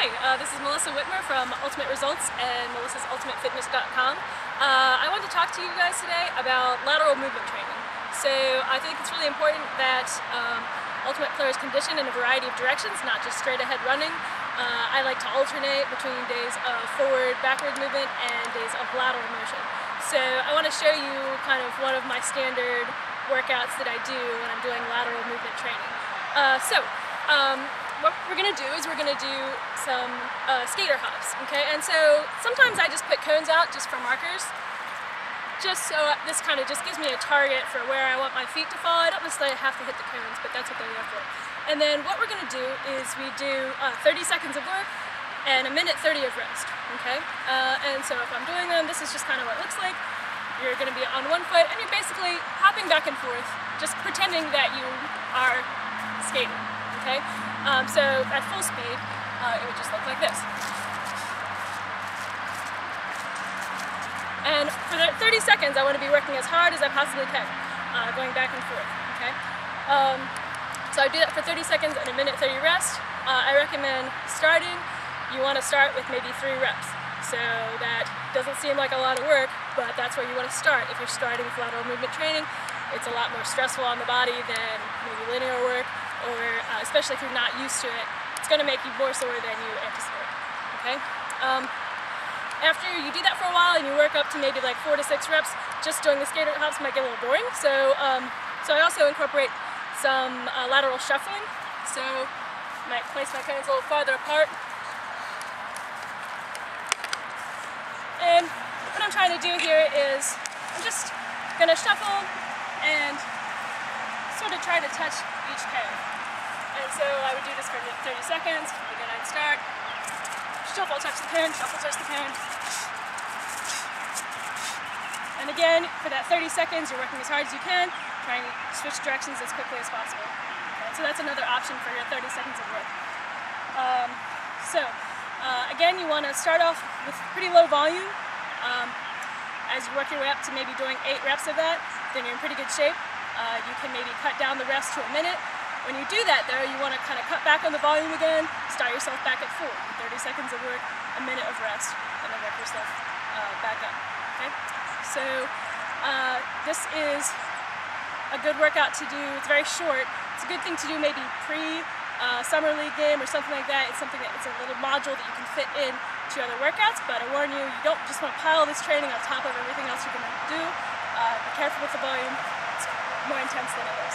This is Melissa Whitmer from Ultimate Results and melissa'sultimatefitness.com. I wanted to talk to you guys today about lateral movement training. So I think it's really important that Ultimate players condition in a variety of directions, not just straight ahead running. I like to alternate between days of forward, backward movement and days of lateral motion. So I want to show you kind of one of my standard workouts that I do when I'm doing lateral movement training. What we're going to do is we're going to do some skater hops, okay? And so sometimes I just put cones out just for markers, just so this kind of just gives me a target for where I want my feet to fall. I don't necessarily have to hit the cones, but that's what they're there for. And then what we're going to do is we do 30 seconds of work and a minute 30 of rest, okay? And so if I'm doing them, this is just kind of what it looks like. You're going to be on one foot and you're basically hopping back and forth, just pretending that you are skating, okay? So at full speed, it would just look like this. And for the 30 seconds, I want to be working as hard as I possibly can, going back and forth, okay? So I do that for 30 seconds and a minute 30 rest. I recommend starting, you want to start with maybe 3 reps. So that doesn't seem like a lot of work, but that's where you want to start. If you're starting with lateral movement training, it's a lot more stressful on the body than maybe linear work, or especially if you're not used to it, it's going to make you more sore than you anticipate, okay? After you do that for a while and you work up to maybe like 4 to 6 reps, just doing the skater hops might get a little boring. So I also incorporate some lateral shuffling. So I might place my cones a little farther apart. And what I'm trying to do here is I'm just going to shuffle and sort of try to touch each cone. And so I would do this for 30 seconds. Again, I'd start, shuffle, touch the cone, shuffle, touch the cone. And again, for that 30 seconds, you're working as hard as you can, trying to switch directions as quickly as possible. Okay, so that's another option for your 30 seconds of work. Again, you want to start off with pretty low volume. As you work your way up to maybe doing 8 reps of that, then you're in pretty good shape. You can maybe cut down the rest to a minute. When you do that though, you want to kind of cut back on the volume again, start yourself back at full. 30 seconds of work, a minute of rest, and then work yourself back up. Okay? So this is a good workout to do. It's very short. It's a good thing to do maybe pre-summer league game or something like that. It's something that it's a little module that you can fit in to other workouts, but I warn you, you don't just want to pile this training on top of everything else you're going to do. Be careful with the volume. It's more intense than it is.